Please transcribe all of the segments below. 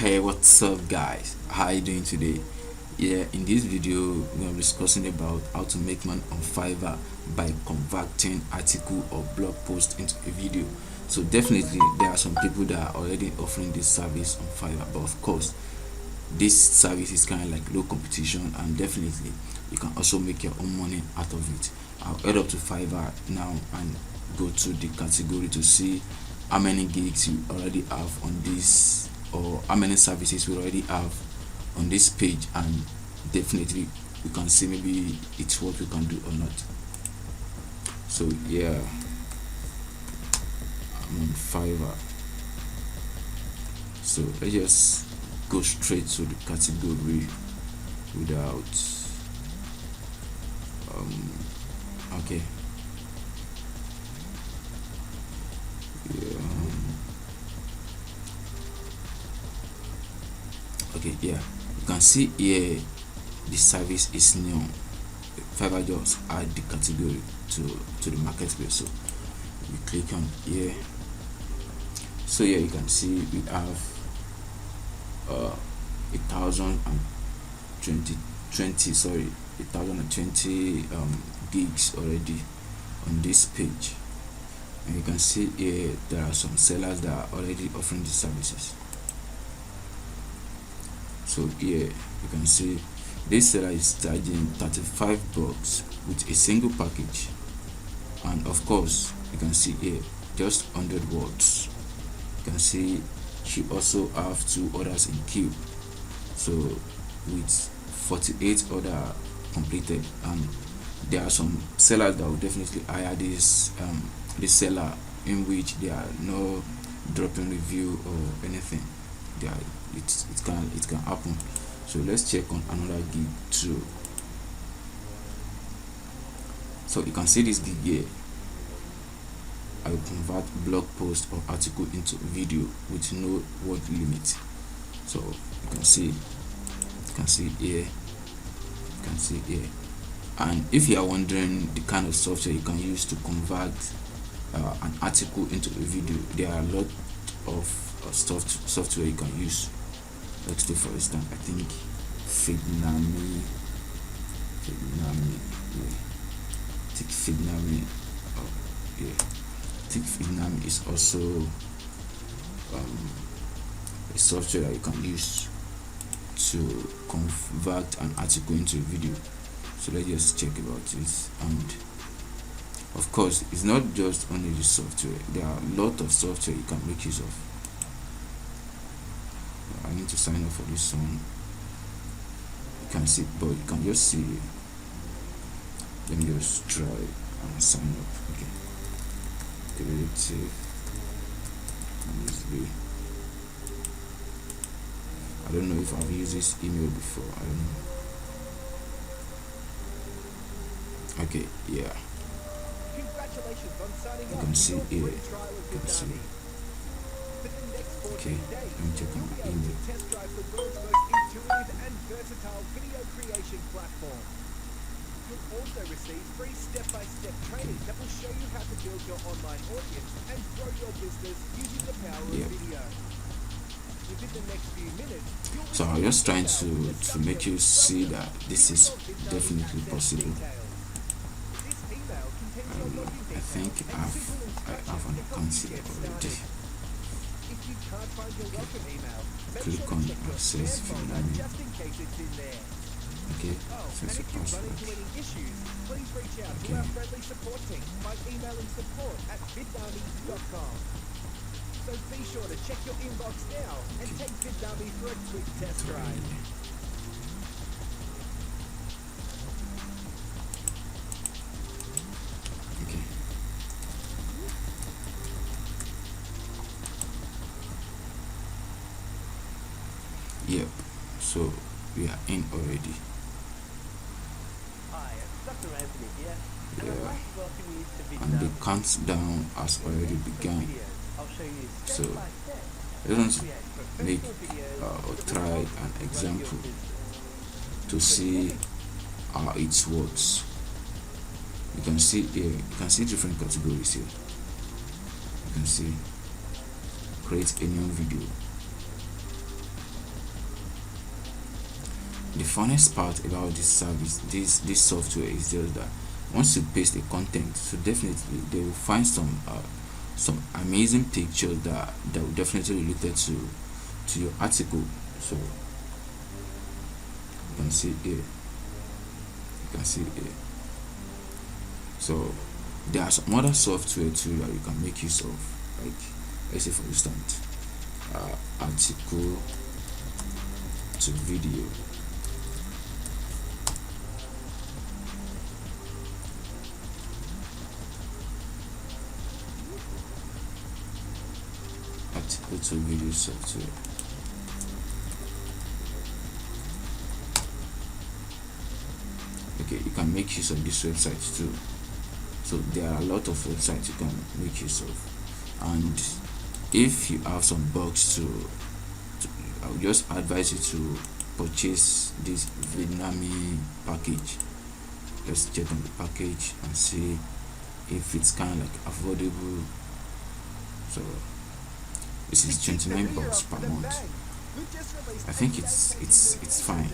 Hey, what's up guys? How you doing today? Yeah, in this video we're going to be discussing about how to make money on Fiverr by converting article or blog post into a video. So definitely there are some people that are already offering this service on Fiverr, but of course this service is kind of like low competition, and definitely you can also make your own money out of it. I'll head up to Fiverr now and go to the category to see how many gigs you already have on this, or how many services we already have on this page, and definitely we can see maybe it's what we can do or not. So yeah, I'm on Fiverr, so let's just go straight to the category without okay, yeah, okay, yeah, you can see here the service is new. Fiverr just add the category to the marketplace, so we click on here. So here you can see we have 1020 gigs already on this page, and you can see here there are some sellers that are already offering these services. So here you can see this seller is charging $35 with a single package, and of course you can see here just 100 words. You can see she also have 2 orders in queue, so with 48 order completed. And there are some sellers that will definitely hire this seller, in which there are no dropping review or anything. It can happen. So let's check on another gig too. So you can see this gig here. I will convert blog post or article into video with no word limit. So you can see here, and if you are wondering the kind of software you can use to convert an article into a video, there are a lot of software you can use. Let's say for instance, I think Fignami, Fignami is also a software that you can use to convert an article into a video. So let's just check about this. And of course it's not just only the software, there are a lot of software you can make use of. I need to sign up for this one. You can see, but you can just see. Let me just try and sign up. Okay, creative. I don't know if I've used this email before. I don't know. Okay, yeah. You can see here. You can see. Okay, let me check on my email. You'll also receive free step-by-step training that will show you how to build your online audience and grow your business using the power of video. Within the next few minutes, so I'm just trying to make you see that this is definitely possible. I think I have an account here already. If you can't find your welcome email, Click on access Fignami. just in case it's in there. Okay, And set if the you run password. into any issues, please reach out to our friendly support team by emailing support@vidnami.com. So be sure to check your inbox now and take Vidnami for a quick test drive. Okay. Yep. So we are in already. Hi, it's Dr. Anthony here, and Yeah. I'd like to welcome you to And the Vidnami. countdown has already begun. I'll show you So step by step let's create make professional videos or that try will help an you run your example business. to see how it works. You can see here, you can see different categories here. You can see create a new video, the funnest part about this service, this software, is just that once you paste the content, so definitely they will find some amazing pictures that will definitely related to your article. So you can see here, so there are some other software too that you can make use of, like let's say for instance article to video. Article to video software. Okay, you can make use of this website too. So there are a lot of websites you can make use of, and if you have some bugs I would just advise you to purchase this Vietnamese package. Let's check on the package and see if it's kind of like affordable. So this is 29 bucks per month. I think it's fine.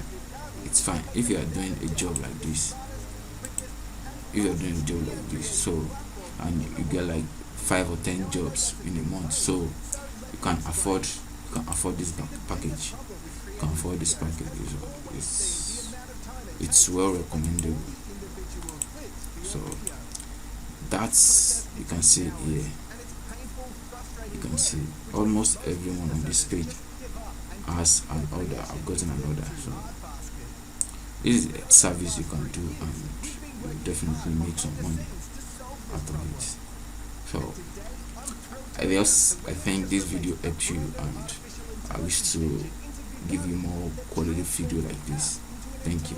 It's fine if you are doing a job like this. So and you get like 5 or 10 jobs in a month, so you can afford this package. You can afford this package. It's well recommendable. So that's, you can see here, you can see almost everyone on this page has an order. I've gotten an order. So this is a service you can do, and you'll definitely make some money out of it. So I think this video helped you, and I wish to give you more quality video like this. Thank you.